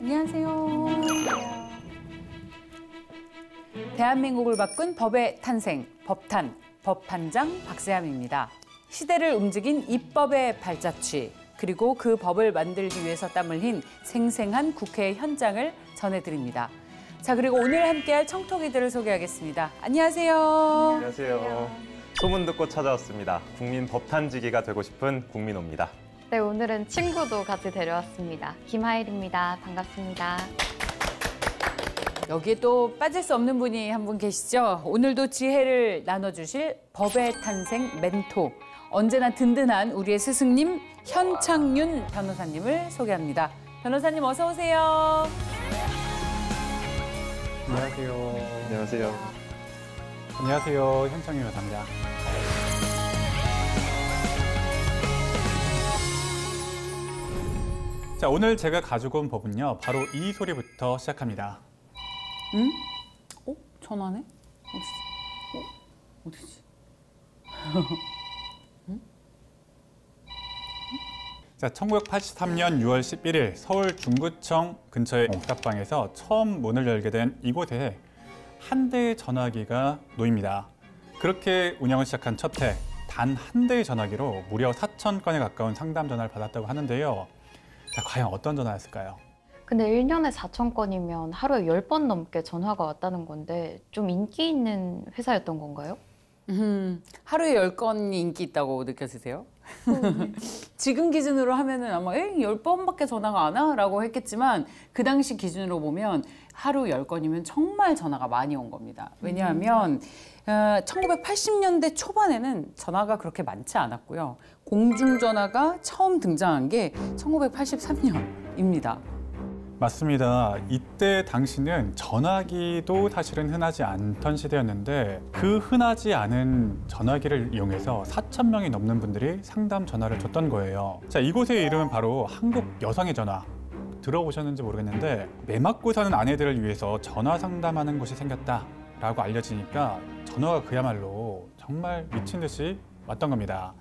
안녕하세요. 대한민국을 바꾼 법의 탄생, 법탄, 법판장 박세함입니다. 시대를 움직인 입법의 발자취, 그리고 그 법을 만들기 위해서 땀을 흘린 생생한 국회 현장을 전해드립니다. 자, 그리고 오늘 함께할 청토기들을 소개하겠습니다. 안녕하세요. 안녕하세요. 소문 듣고 찾아왔습니다. 국민 법탄지기가 되고 싶은 국민호입니다. 네, 오늘은 친구도 같이 데려왔습니다. 김하일입니다. 반갑습니다. 여기에 또 빠질 수 없는 분이 한 분 계시죠? 오늘도 지혜를 나눠주실 법의 탄생 멘토. 언제나 든든한 우리의 스승님 현창윤 변호사님을 소개합니다. 변호사님 어서 오세요. 안녕하세요. 안녕하세요. 안녕하세요. 현창윤 변호사입니다. 자, 오늘 제가 가지고 온 법은요. 바로 이 소리부터 시작합니다. 응? 전화네? 어디지? 응? 자, 1983년 6월 11일 서울 중구청 근처의 옥탑방에서 처음 문을 열게 된 이곳에 한 대의 전화기가 놓입니다. 그렇게 운영을 시작한 첫 해, 단 한 대의 전화기로 무려 4,000건에 가까운 상담 전화를 받았다고 하는데요. 자, 과연 어떤 전화였을까요? 근데 1년에 4,000건이면 하루에 10번 넘게 전화가 왔다는 건데 좀 인기 있는 회사였던 건가요? 하루에 10건이 인기 있다고 느껴지세요? 지금 기준으로 하면은 아마 10번밖에 전화가 안 와? 라고 했겠지만 그 당시 기준으로 보면 하루 10건이면 정말 전화가 많이 온 겁니다. 왜냐하면 1980년대 초반에는 전화가 그렇게 많지 않았고요. 공중전화가 처음 등장한 게 1983년입니다. 맞습니다. 이때 당시는 전화기도 사실은 흔하지 않던 시대였는데 그 흔하지 않은 전화기를 이용해서 4,000명이 넘는 분들이 상담 전화를 줬던 거예요. 자, 이곳의 이름은 바로 한국 여성의 전화. 들어보셨는지 모르겠는데 매 맞고 사는 아내들을 위해서 전화 상담하는 곳이 생겼다라고 알려지니까 전화가 그야말로 정말 미친 듯이 왔던 겁니다.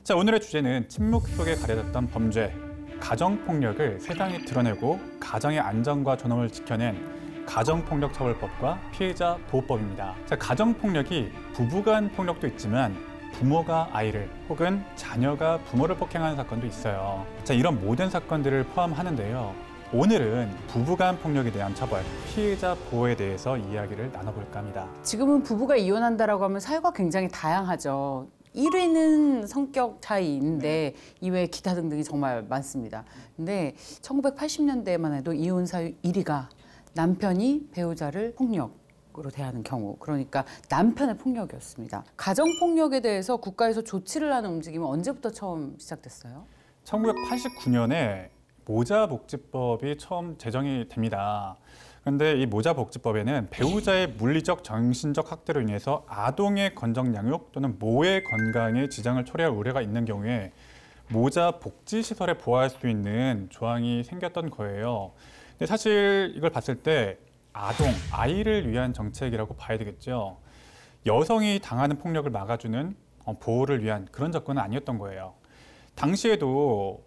자, 오늘의 주제는 침묵 속에 가려졌던 범죄. 가정폭력을 세상에 드러내고 가정의 안전과 존엄을 지켜낸 가정폭력처벌법과 피해자 보호법입니다. 자, 가정폭력이 부부간 폭력도 있지만 부모가 아이를 혹은 자녀가 부모를 폭행하는 사건도 있어요. 자, 이런 모든 사건들을 포함하는데요. 오늘은 부부간 폭력에 대한 처벌, 피해자 보호에 대해서 이야기를 나눠볼까 합니다. 지금은 부부가 이혼한다라고 하면 사유가 굉장히 다양하죠. 1위는 성격 차이인데 이외에 기타 등등이 정말 많습니다. 근데 1980년대에만 해도 이혼 사유 1위가 남편이 배우자를 폭력으로 대하는 경우, 그러니까 남편의 폭력이었습니다. 가정폭력에 대해서 국가에서 조치를 하는 움직임은 언제부터 처음 시작됐어요? 1989년에 모자복지법이 처음 제정이 됩니다. 그런데 이 모자복지법에는 배우자의 물리적, 정신적 학대로 인해서 아동의 건강 양육 또는 모의 건강에 지장을 초래할 우려가 있는 경우에 모자복지시설에 보호할 수 있는 조항이 생겼던 거예요. 근데 사실 이걸 봤을 때 아이를 위한 정책이라고 봐야 되겠죠. 여성이 당하는 폭력을 막아주는 보호를 위한 그런 접근은 아니었던 거예요. 당시에도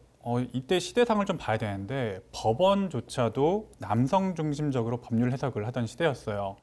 이때 시대상을 좀 봐야 되는데 법원조차도 남성 중심적으로 법률 해석을 하던 시대였어요.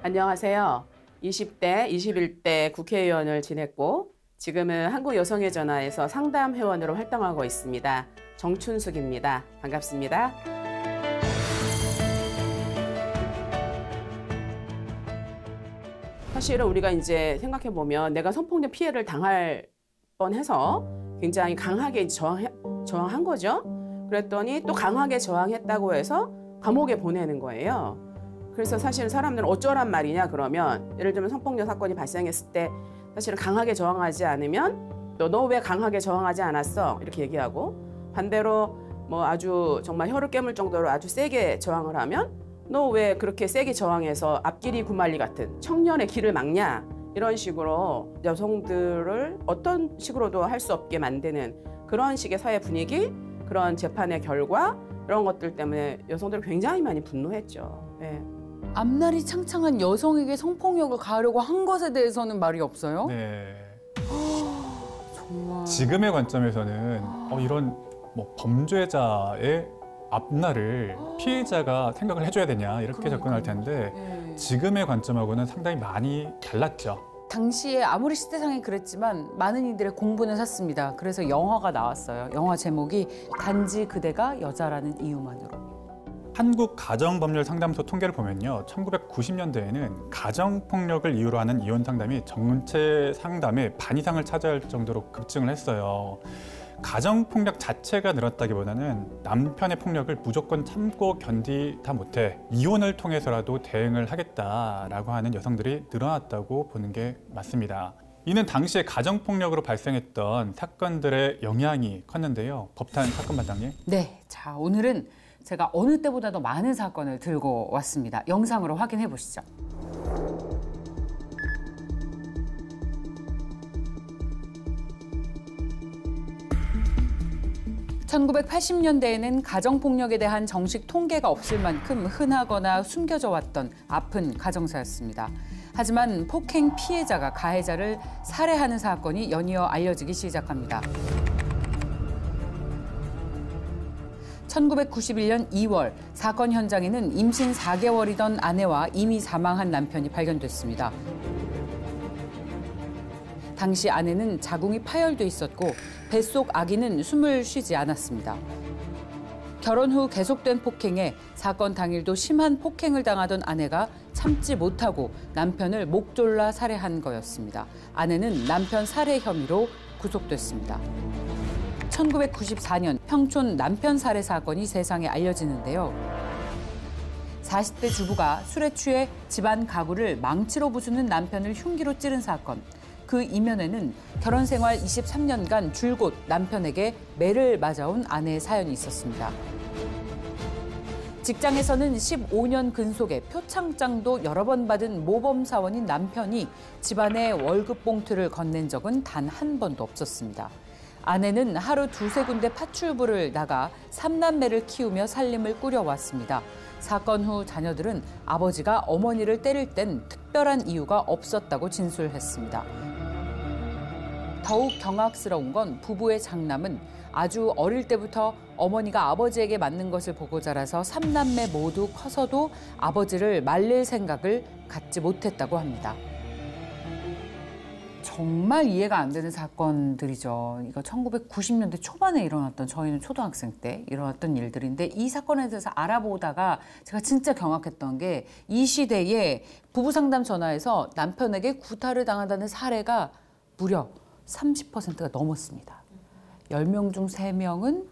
안녕하세요. 20대, 21대 국회의원을 지냈고 지금은 한국여성의 전화에서 상담회원으로 활동하고 있습니다. 정춘숙입니다. 반갑습니다. 사실은 우리가 이제 생각해보면 내가 성폭력 피해를 당할 뻔해서 굉장히 강하게 저항한 거죠. 그랬더니 또 강하게 저항했다고 해서 감옥에 보내는 거예요. 그래서 사실 사람들은 어쩌란 말이냐 그러면 예를 들면 성폭력 사건이 발생했을 때 사실은 강하게 저항하지 않으면 너 왜 강하게 저항하지 않았어? 이렇게 얘기하고 반대로 뭐 아주 정말 혀를 깨물 정도로 아주 세게 저항을 하면 너 왜 그렇게 세게 저항해서 앞길이 구말리 같은 청년의 길을 막냐? 이런 식으로 여성들을 어떤 식으로도 할 수 없게 만드는 그런 식의 사회 분위기, 그런 재판의 결과 이런 것들 때문에 여성들이 굉장히 많이 분노했죠. 네. 앞날이 창창한 여성에게 성폭력을 가하려고 한 것에 대해서는 말이 없어요? 네. 정말. 지금의 관점에서는 이런 뭐 범죄자의 앞날을 피해자가 생각을 해줘야 되냐 이렇게 접근할 텐데 네. 지금의 관점하고는 상당히 많이 달랐죠. 당시에 아무리 시대상이 그랬지만 많은 이들의 공분을 샀습니다. 그래서 영화가 나왔어요. 영화 제목이 단지 그대가 여자라는 이유만으로. 한국 가정법률상담소 통계를 보면요. 1990년대에는 가정폭력을 이유로 하는 이혼 상담이 전체 상담의 반 이상을 차지할 정도로 급증을 했어요. 가정폭력 자체가 늘었다기보다는 남편의 폭력을 무조건 참고 견디다 못해 이혼을 통해서라도 대응을 하겠다라고 하는 여성들이 늘어났다고 보는 게 맞습니다. 이는 당시에 가정폭력으로 발생했던 사건들의 영향이 컸는데요. 법탄 사건반장님. 네, 자 오늘은 제가 어느 때보다도 많은 사건을 들고 왔습니다. 영상으로 확인해 보시죠. (1980년대에는) 가정폭력에 대한 정식 통계가 없을 만큼 흔하거나 숨겨져 왔던 아픈 가정사였습니다. 하지만 폭행 피해자가 가해자를 살해하는 사건이 연이어 알려지기 시작합니다. 1991년 2월 사건 현장에는 임신 4개월이던 아내와 이미 사망한 남편이 발견됐습니다. 당시 아내는 자궁이 파열돼 있었고 뱃속 아기는 숨을 쉬지 않았습니다. 결혼 후 계속된 폭행에 사건 당일도 심한 폭행을 당하던 아내가 참지 못하고 남편을 목 졸라 살해한 거였습니다. 아내는 남편 살해 혐의로 구속됐습니다. 1994년 평촌 남편 살해 사건이 세상에 알려지는데요. 40대 주부가 술에 취해 집안 가구를 망치로 부수는 남편을 흉기로 찌른 사건. 그 이면에는 결혼 생활 23년간 줄곧 남편에게 매를 맞아온 아내의 사연이 있었습니다. 직장에서는 15년 근속에 표창장도 여러 번 받은 모범 사원인 남편이 집안에 월급 봉투를 건넨 적은 단 한 번도 없었습니다. 아내는 하루 두세 군데 파출부를 나가 3남매를 키우며 살림을 꾸려왔습니다. 사건 후 자녀들은 아버지가 어머니를 때릴 땐 특별한 이유가 없었다고 진술했습니다. 더욱 경악스러운 건 부부의 장남은 아주 어릴 때부터 어머니가 아버지에게 맞는 것을 보고 자라서 3남매 모두 커서도 아버지를 말릴 생각을 갖지 못했다고 합니다. 정말 이해가 안 되는 사건들이죠. 이거 1990년대 초반에 일어났던, 저희는 초등학생 때 일어났던 일들인데 이 사건에 대해서 알아보다가 제가 진짜 경악했던 게 이 시대에 부부 상담 전화에서 남편에게 구타를 당한다는 사례가 무려 30%가 넘었습니다. 10명 중 3명은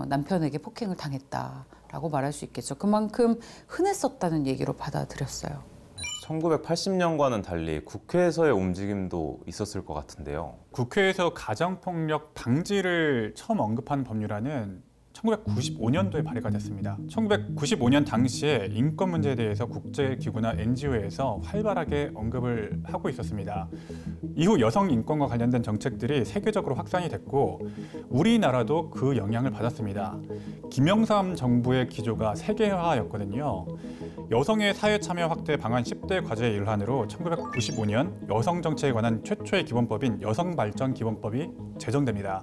남편에게 폭행을 당했다라고 말할 수 있겠죠. 그만큼 흔했었다는 얘기로 받아들였어요. 1980년과는 달리 국회에서의 움직임도 있었을 것 같은데요. 국회에서 가정폭력 방지를 처음 언급한 법률안은 1995년도에 발의가 됐습니다. 1995년 당시에 인권 문제에 대해서 국제기구나 NGO에서 활발하게 언급을 하고 있었습니다. 이후 여성 인권과 관련된 정책들이 세계적으로 확산이 됐고 우리나라도 그 영향을 받았습니다. 김영삼 정부의 기조가 세계화였거든요. 여성의 사회 참여 확대 방안 10대 과제의 일환으로 1995년 여성 정책에 관한 최초의 기본법인 여성발전기본법이 제정됩니다.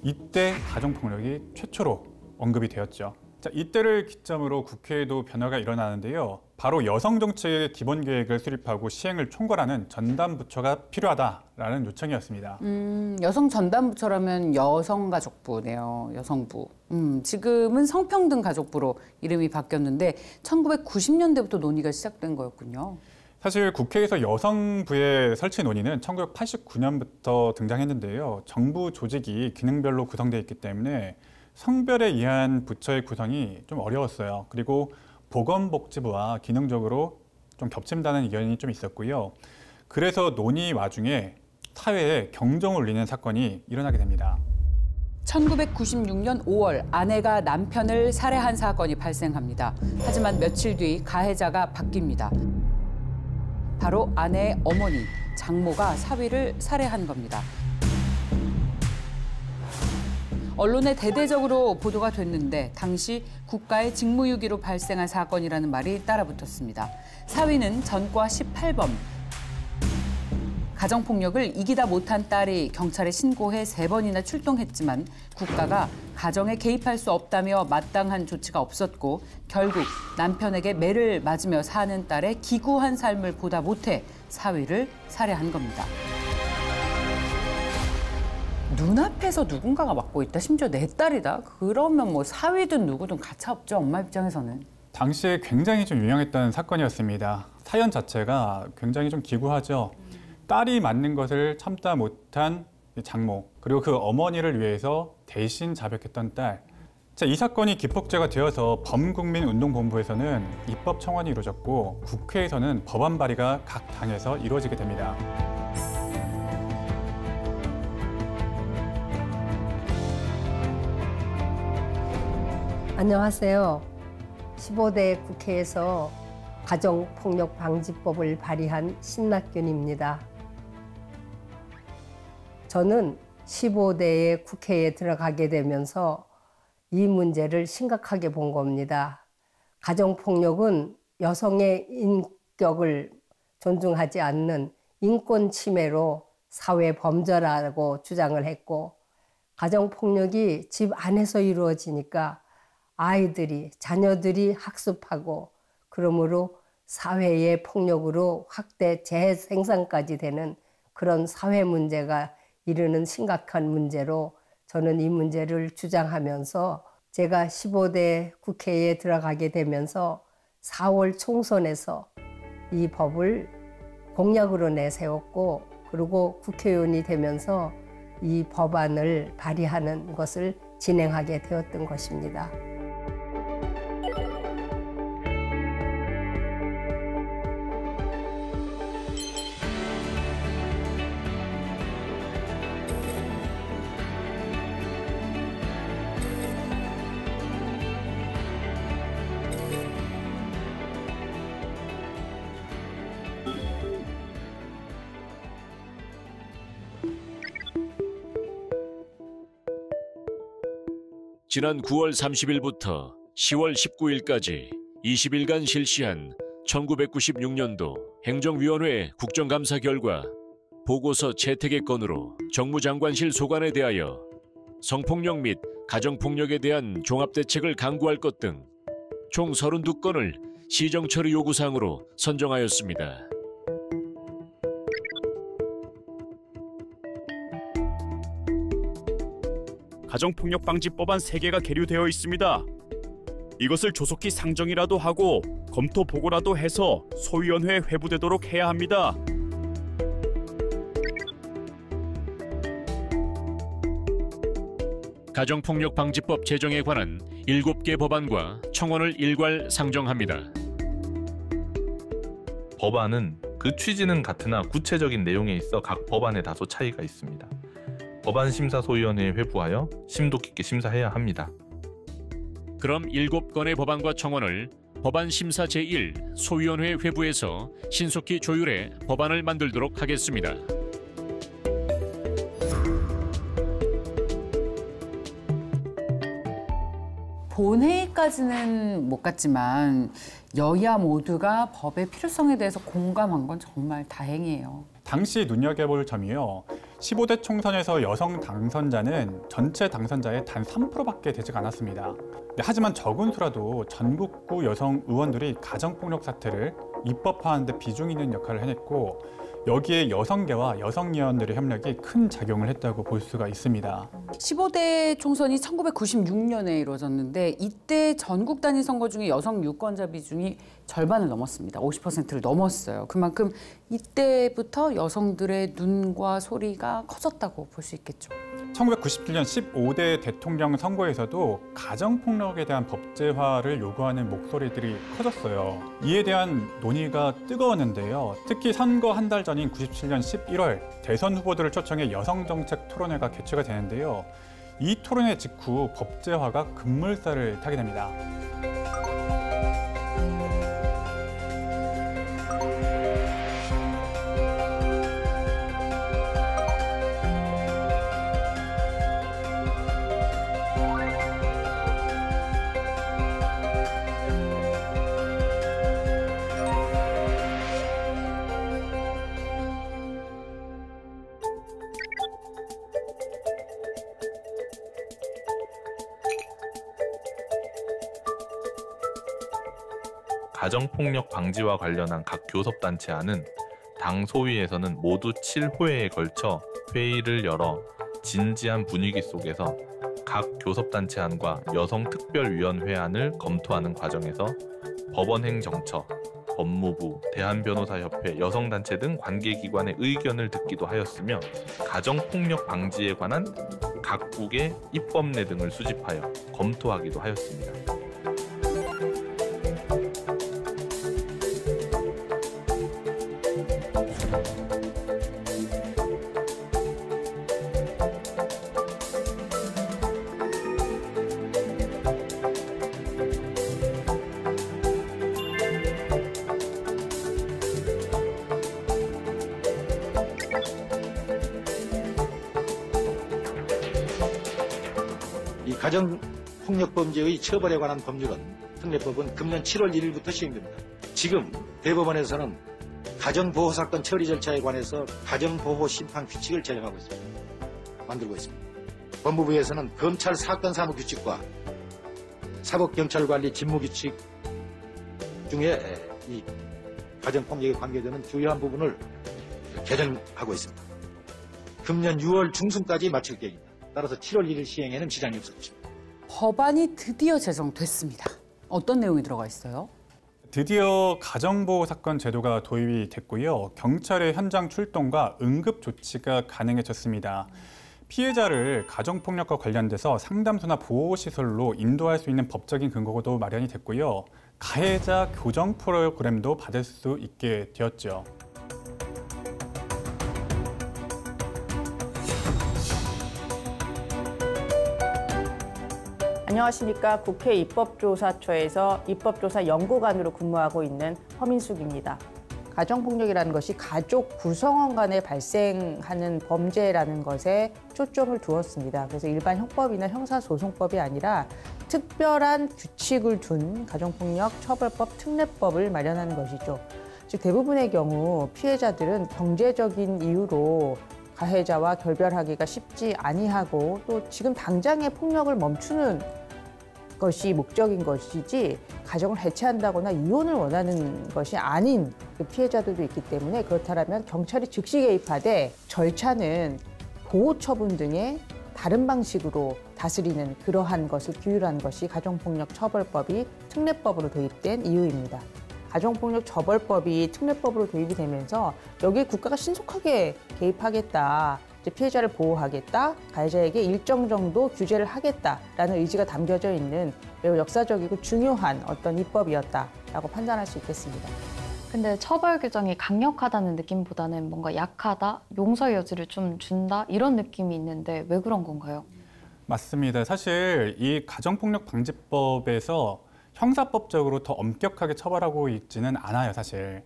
이때 가정폭력이 최초로 언급이 되었죠. 자, 이때를 기점으로 국회에도 변화가 일어나는데요. 바로 여성정책의 기본계획을 수립하고 시행을 총괄하는 전담부처가 필요하다라는 요청이었습니다. 여성 전담부처라면 여성가족부네요. 여성부. 지금은 성평등가족부로 이름이 바뀌었는데 1990년대부터 논의가 시작된 거였군요. 사실 국회에서 여성부의 설치 논의는 1989년부터 등장했는데요. 정부 조직이 기능별로 구성되어 있기 때문에 성별에 의한 부처의 구성이 좀 어려웠어요. 그리고 보건복지부와 기능적으로 좀 겹친다는 의견이 좀 있었고요. 그래서 논의 와중에 사회에 경종을 울리는 사건이 일어나게 됩니다. 1996년 5월 아내가 남편을 살해한 사건이 발생합니다. 하지만 며칠 뒤 가해자가 바뀝니다. 바로 아내의 어머니, 장모가 사위를 살해한 겁니다. 언론에 대대적으로 보도가 됐는데 당시 국가의 직무유기로 발생한 사건이라는 말이 따라붙었습니다. 사위는 전과 18범. 가정폭력을 이기다 못한 딸이 경찰에 신고해 3번이나 출동했지만 국가가 가정에 개입할 수 없다며 마땅한 조치가 없었고 결국 남편에게 매를 맞으며 사는 딸의 기구한 삶을 보다 못해 사위를 살해한 겁니다. 눈앞에서 누군가가 맡고 있다. 심지어 내 딸이다. 그러면 뭐 사위든 누구든 가차없죠. 엄마 입장에서는. 당시에 굉장히 좀 유명했던 사건이었습니다. 사연 자체가 굉장히 좀 기구하죠. 딸이 맞는 것을 참다 못한 장모, 그리고 그 어머니를 위해서 대신 자백했던 딸. 자, 이 사건이 기폭제가 되어서 범국민운동본부에서는 입법 청원이 이루어졌고 국회에서는 법안 발의가 각 당에서 이루어지게 됩니다. 안녕하세요. 15대 국회에서 가정폭력방지법을 발의한 신낙균입니다. 저는 15대의 국회에 들어가게 되면서 이 문제를 심각하게 본 겁니다. 가정폭력은 여성의 인격을 존중하지 않는 인권 침해로 사회 범죄라고 주장을 했고, 가정폭력이 집 안에서 이루어지니까 아이들이, 자녀들이 학습하고 그러므로 사회의 폭력으로 확대 재생산까지 되는 그런 사회 문제가 이르는 심각한 문제로 저는 이 문제를 주장하면서 제가 15대 국회에 들어가게 되면서 4월 총선에서 이 법을 공약으로 내세웠고 그리고 국회의원이 되면서 이 법안을 발의하는 것을 진행하게 되었던 것입니다. 지난 9월 30일부터 10월 19일까지 20일간 실시한 1996년도 행정위원회 국정감사 결과 보고서 채택의 건으로 정무장관실 소관에 대하여 성폭력 및 가정폭력에 대한 종합대책을 강구할 것 등 총 32건을 시정처리 요구사항으로 선정하였습니다. 가정폭력방지법안 3개가 계류되어 있습니다. 이것을 조속히 상정이라도 하고 검토 보고라도 해서 소위원회에 회부되도록 해야 합니다. 가정폭력방지법 제정에 관한 7개 법안과 청원을 일괄 상정합니다. 법안은 그 취지는 같으나 구체적인 내용에 있어 각 법안에 다소 차이가 있습니다. 법안심사소위원회에 회부하여 심도 깊게 심사해야 합니다. 그럼 7건의 법안과 청원을 법안심사 제1 소위원회 회부해서 신속히 조율해 법안을 만들도록 하겠습니다. 본회의까지는 못 갔지만 여야 모두가 법의 필요성에 대해서 공감한 건 정말 다행이에요. 당시 눈여겨볼 점이요. 15대 총선에서 여성 당선자는 전체 당선자의 단 3%밖에 되지 않았습니다. 하지만 적은 수라도 전국구 여성 의원들이 가정폭력 사태를 입법화하는 데 비중 있는 역할을 해냈고 여기에 여성계와 여성의원들의 협력이 큰 작용을 했다고 볼 수가 있습니다. 15대 총선이 1996년에 이루어졌는데 이때 전국 단위 선거 중에 여성 유권자 비중이 절반을 넘었습니다. 50%를 넘었어요. 그만큼 이때부터 여성들의 눈과 소리가 커졌다고 볼 수 있겠죠. 1997년 15대 대통령 선거에서도 가정폭력에 대한 법제화를 요구하는 목소리들이 커졌어요. 이에 대한 논의가 뜨거웠는데요. 특히 선거 한 달 전인 97년 11월 대선 후보들을 초청해 여성정책 토론회가 개최가 되는데요. 이 토론회 직후 법제화가 급물살을 타게 됩니다. 가정폭력 방지와 관련한 각 교섭단체안은 당 소위에서는 모두 7회에 걸쳐 회의를 열어 진지한 분위기 속에서 각 교섭단체안과 여성특별위원회안을 검토하는 과정에서 법원행정처, 법무부, 대한변호사협회, 여성단체 등 관계기관의 의견을 듣기도 하였으며 가정폭력 방지에 관한 각국의 입법례 등을 수집하여 검토하기도 하였습니다. 이 가정폭력범죄의 처벌에 관한 법률은 특례법은 금년 7월 1일부터 시행됩니다. 지금 대법원에서는 가정보호사건 처리 절차에 관해서 가정보호심판 규칙을 제정하고 있습니다. 만들고 있습니다. 법무부에서는 검찰 사건사무규칙과 사법경찰관리 직무규칙 중에 이 가정폭력에 관계되는 주요한 부분을 개정하고 있습니다. 금년 6월 중순까지 마칠 계획입니다. 따라서 7월 1일 시행에는 지장이 없을 것입니다. 법안이 드디어 제정됐습니다. 어떤 내용이 들어가 있어요? 드디어 가정보호사건 제도가 도입이 됐고요. 경찰의 현장 출동과 응급 조치가 가능해졌습니다. 피해자를 가정폭력과 관련돼서 상담소나 보호시설로 인도할 수 있는 법적인 근거도 마련이 됐고요. 가해자 교정 프로그램도 받을 수 있게 되었죠. 안녕하십니까. 국회 입법조사처에서 입법조사 연구관으로 근무하고 있는 허민숙입니다. 가정폭력이라는 것이 가족 구성원 간에 발생하는 범죄라는 것에 초점을 두었습니다. 그래서 일반 형법이나 형사소송법이 아니라 특별한 규칙을 둔 가정폭력 처벌법 특례법을 마련하는 것이죠. 즉 대부분의 경우 피해자들은 경제적인 이유로 가해자와 결별하기가 쉽지 아니하고 또 지금 당장의 폭력을 멈추는 것이 목적인 것이지 가정을 해체한다거나 이혼을 원하는 것이 아닌 그 피해자들도 있기 때문에 그렇다면 경찰이 즉시 개입하되 절차는 보호처분 등의 다른 방식으로 다스리는 그러한 것을 규율한 것이 가정폭력처벌법이 특례법으로 도입된 이유입니다. 가정폭력 처벌법이 특례법으로 도입이 되면서 여기에 국가가 신속하게 개입하겠다, 피해자를 보호하겠다, 가해자에게 일정 정도 규제를 하겠다라는 의지가 담겨져 있는 매우 역사적이고 중요한 어떤 입법이었다라고 판단할 수 있겠습니다. 근데 처벌 규정이 강력하다는 느낌보다는 뭔가 약하다, 용서 여지를 좀 준다 이런 느낌이 있는데 왜 그런 건가요? 맞습니다. 사실 이 가정폭력방지법에서 형사법적으로 더 엄격하게 처벌하고 있지는 않아요, 사실.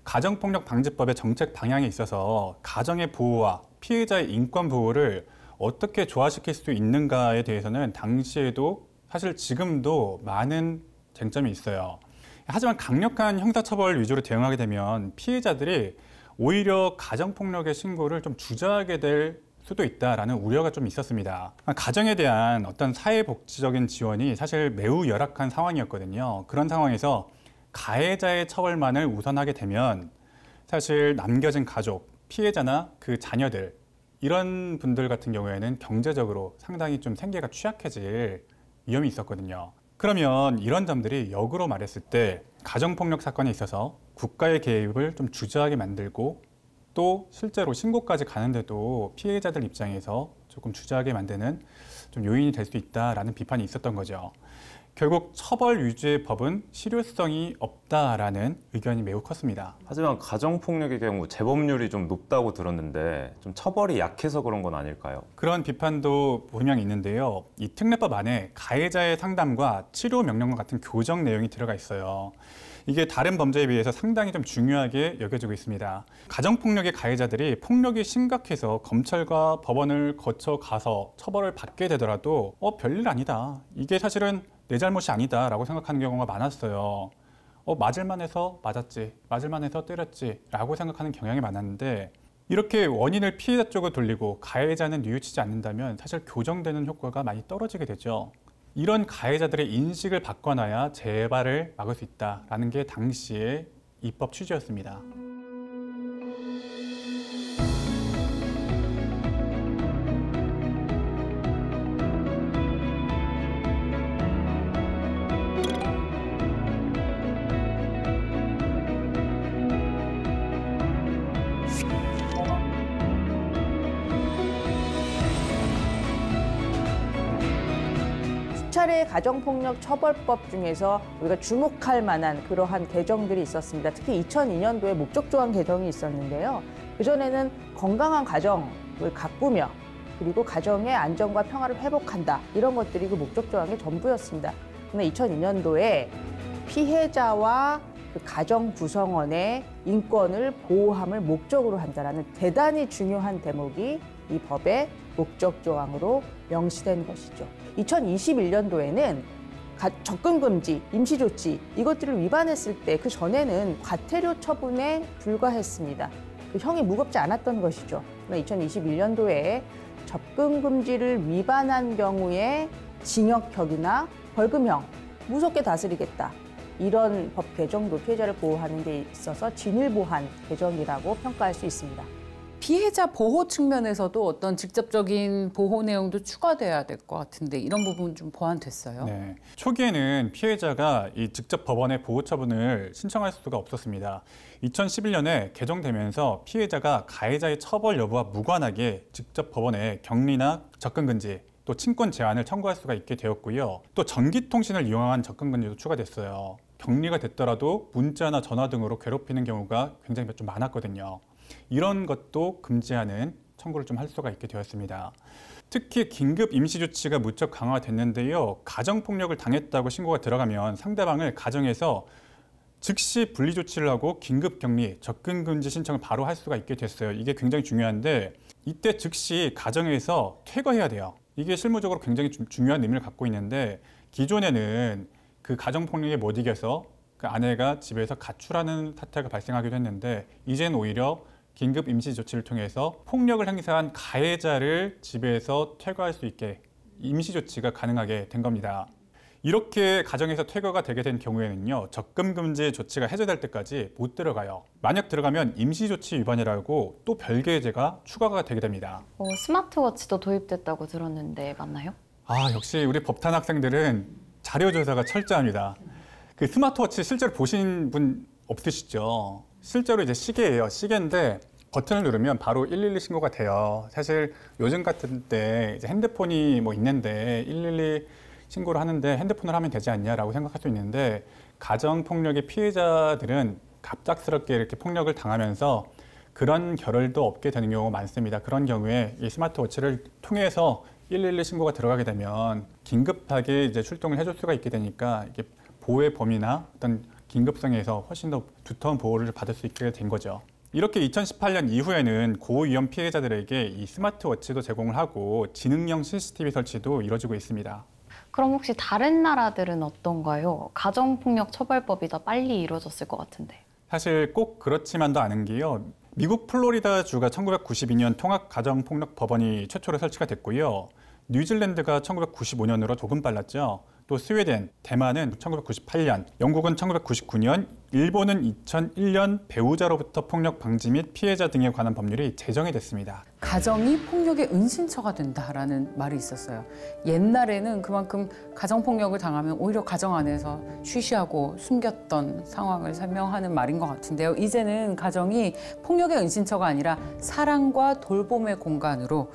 가정폭력방지법의 정책 방향에 있어서 가정의 보호와 피해자의 인권 보호를 어떻게 조화시킬 수 있는가에 대해서는 당시에도 사실 지금도 많은 쟁점이 있어요. 하지만 강력한 형사처벌 위주로 대응하게 되면 피해자들이 오히려 가정폭력의 신고를 좀 주저하게 될 수도 있다라는 우려가 좀 있었습니다. 가정에 대한 어떤 사회복지적인 지원이 사실 매우 열악한 상황이었거든요. 그런 상황에서 가해자의 처벌만을 우선하게 되면 사실 남겨진 가족, 피해자나 그 자녀들 이런 분들 같은 경우에는 경제적으로 상당히 좀 생계가 취약해질 위험이 있었거든요. 그러면 이런 점들이 역으로 말했을 때 가정폭력 사건에 있어서 국가의 개입을 좀 주저하게 만들고 또 실제로 신고까지 가는데도 피해자들 입장에서 조금 주저하게 만드는 좀 요인이 될 수 있다라는 비판이 있었던 거죠. 결국 처벌 위주의 법은 실효성이 없다라는 의견이 매우 컸습니다. 하지만 가정폭력의 경우 재범률이 좀 높다고 들었는데 좀 처벌이 약해서 그런 건 아닐까요? 그런 비판도 분명히 있는데요. 이 특례법 안에 가해자의 상담과 치료 명령과 같은 교정 내용이 들어가 있어요. 이게 다른 범죄에 비해서 상당히 좀 중요하게 여겨지고 있습니다. 가정폭력의 가해자들이 폭력이 심각해서 검찰과 법원을 거쳐 가서 처벌을 받게 되더라도 별일 아니다. 이게 사실은 내 잘못이 아니다라고 생각하는 경우가 많았어요. 맞을만 해서 맞았지, 맞을만 해서 때렸지 라고 생각하는 경향이 많았는데 이렇게 원인을 피해자 쪽으로 돌리고 가해자는 뉘우치지 않는다면 사실 교정되는 효과가 많이 떨어지게 되죠. 이런 가해자들의 인식을 바꿔놔야 재발을 막을 수 있다라는 게 당시의 입법 취지였습니다. 수차례의 가정폭력 처벌법 중에서 우리가 주목할 만한 그러한 개정들이 있었습니다. 특히 2002년도에 목적조항 개정이 있었는데요. 그전에는 건강한 가정을 가꾸며 그리고 가정의 안정과 평화를 회복한다. 이런 것들이 그 목적조항의 전부였습니다. 그런데 2002년도에 피해자와 그 가정 구성원의 인권을 보호함을 목적으로 한다는 대단히 중요한 대목이 이 법의 목적조항으로 명시된 것이죠. 2021년도에는 접근금지, 임시조치 이것들을 위반했을 때 그 전에는 과태료 처분에 불과했습니다. 그 형이 무겁지 않았던 것이죠. 그러나 2021년도에 접근금지를 위반한 경우에 징역형이나 벌금형, 무섭게 다스리겠다. 이런 법 개정도 피해자를 보호하는 데 있어서 진일보한 개정이라고 평가할 수 있습니다. 피해자 보호 측면에서도 어떤 직접적인 보호 내용도 추가돼야 될 것 같은데 이런 부분 좀 보완됐어요? 네. 초기에는 피해자가 이 직접 법원에 보호 처분을 신청할 수가 없었습니다. 2011년에 개정되면서 피해자가 가해자의 처벌 여부와 무관하게 직접 법원에 격리나 접근금지 또 친권 제한을 청구할 수가 있게 되었고요. 또 전기통신을 이용한 접근금지도 추가됐어요. 격리가 됐더라도 문자나 전화 등으로 괴롭히는 경우가 굉장히 좀 많았거든요. 이런 것도 금지하는 청구를 좀 할 수가 있게 되었습니다. 특히 긴급 임시조치가 무척 강화됐는데요. 가정폭력을 당했다고 신고가 들어가면 상대방을 가정에서 즉시 분리조치를 하고 긴급격리, 접근금지 신청을 바로 할 수가 있게 됐어요. 이게 굉장히 중요한데 이때 즉시 가정에서 퇴거해야 돼요. 이게 실무적으로 굉장히 중요한 의미를 갖고 있는데 기존에는 그 가정폭력에 못 이겨서 그 아내가 집에서 가출하는 사태가 발생하기도 했는데 이제는 오히려 긴급 임시 조치를 통해서 폭력을 행사한 가해자를 집에서 퇴거할 수 있게 임시 조치가 가능하게 된 겁니다. 이렇게 가정에서 퇴거가 되게 된 경우에는요, 접근 금지 조치가 해제될 때까지 못 들어가요. 만약 들어가면 임시 조치 위반이라고 또 별개의 죄가 추가가 되게 됩니다. 스마트워치도 도입됐다고 들었는데 맞나요? 역시 우리 법탄 학생들은 자료 조사가 철저합니다. 그 스마트워치 실제로 보신 분 없으시죠? 실제로 이제 시계예요. 시계인데 버튼을 누르면 바로 112 신고가 돼요. 사실 요즘 같은 때 이제 핸드폰이 뭐 있는데 112 신고를 하는데 핸드폰을 하면 되지 않냐라고 생각할 수 있는데 가정폭력의 피해자들은 갑작스럽게 이렇게 폭력을 당하면서 그런 결을도 없게 되는 경우가 많습니다. 그런 경우에 이 스마트워치를 통해서 112 신고가 들어가게 되면 긴급하게 이제 출동을 해줄 수가 있게 되니까 이게 보호의 범위나 어떤 긴급성에서 훨씬 더 두터운 보호를 받을 수 있게 된 거죠. 이렇게 2018년 이후에는 고위험 피해자들에게 이 스마트워치도 제공을 하고 지능형 CCTV 설치도 이루어지고 있습니다. 그럼 혹시 다른 나라들은 어떤가요? 가정폭력 처벌법이 더 빨리 이루어졌을 것 같은데. 사실 꼭 그렇지만도 않은 게요. 미국 플로리다주가 1992년 통합가정폭력법원이 최초로 설치가 됐고요. 뉴질랜드가 1995년으로 조금 빨랐죠. 또 스웨덴, 대만은 1998년, 영국은 1999년, 일본은 2001년 배우자로부터 폭력 방지 및 피해자 등에 관한 법률이 제정이 됐습니다. 가정이 폭력의 은신처가 된다라는 말이 있었어요. 옛날에는 그만큼 가정폭력을 당하면 오히려 가정 안에서 쉬쉬하고 숨겼던 상황을 설명하는 말인 것 같은데요. 이제는 가정이 폭력의 은신처가 아니라 사랑과 돌봄의 공간으로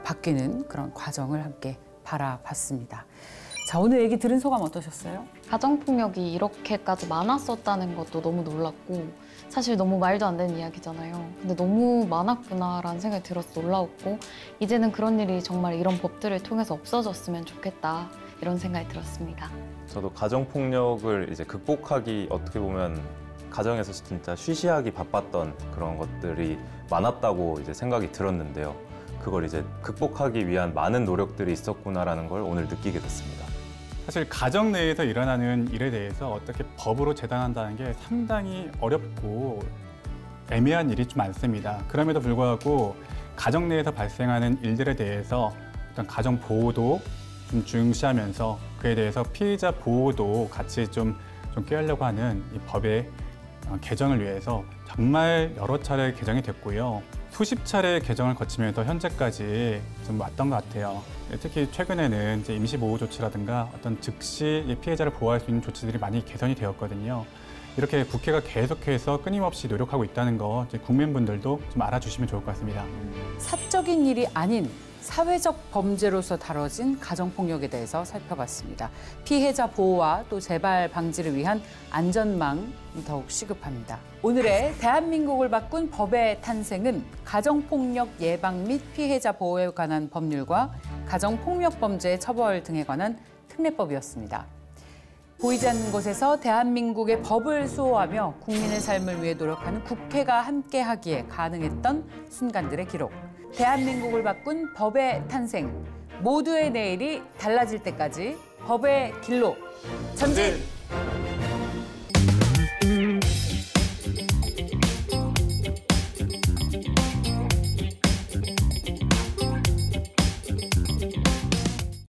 바뀌는 그런 과정을 함께 바라봤습니다. 자, 오늘 얘기 들은 소감 어떠셨어요? 가정폭력이 이렇게까지 많았었다는 것도 너무 놀랐고 사실 너무 말도 안 되는 이야기잖아요. 근데 너무 많았구나라는 생각이 들어서 놀라웠고 이제는 그런 일이 정말 이런 법들을 통해서 없어졌으면 좋겠다 이런 생각이 들었습니다. 저도 가정폭력을 이제 극복하기 어떻게 보면 가정에서 진짜 쉬쉬하기 바빴던 그런 것들이 많았다고 이제 생각이 들었는데요. 그걸 이제 극복하기 위한 많은 노력들이 있었구나라는 걸 오늘 느끼게 됐습니다. 사실 가정 내에서 일어나는 일에 대해서 어떻게 법으로 재단한다는 게 상당히 어렵고 애매한 일이 좀 많습니다. 그럼에도 불구하고 가정 내에서 발생하는 일들에 대해서 어떤 가정 보호도 좀 중시하면서 그에 대해서 피해자 보호도 같이 좀 꾀하려고 하는 이 법의 개정을 위해서 정말 여러 차례 개정이 됐고요. 수십 차례 개정을 거치면서 현재까지 좀 왔던 것 같아요. 특히 최근에는 이제 임시보호 조치라든가 어떤 즉시 피해자를 보호할 수 있는 조치들이 많이 개선이 되었거든요. 이렇게 국회가 계속해서 끊임없이 노력하고 있다는 거 이제 국민분들도 좀 알아주시면 좋을 것 같습니다. 사적인 일이 아닌 사회적 범죄로서 다뤄진 가정폭력에 대해서 살펴봤습니다. 피해자 보호와 또 재발 방지를 위한 안전망이 더욱 시급합니다. 오늘의 대한민국을 바꾼 법의 탄생은 가정폭력 예방 및 피해자 보호에 관한 법률과 가정폭력 범죄 처벌 등에 관한 특례법이었습니다. 보이지 않는 곳에서 대한민국의 법을 수호하며 국민의 삶을 위해 노력하는 국회가 함께하기에 가능했던 순간들의 기록. 대한민국을 바꾼 법의 탄생. 모두의 내일이 달라질 때까지 법의 길로 전진!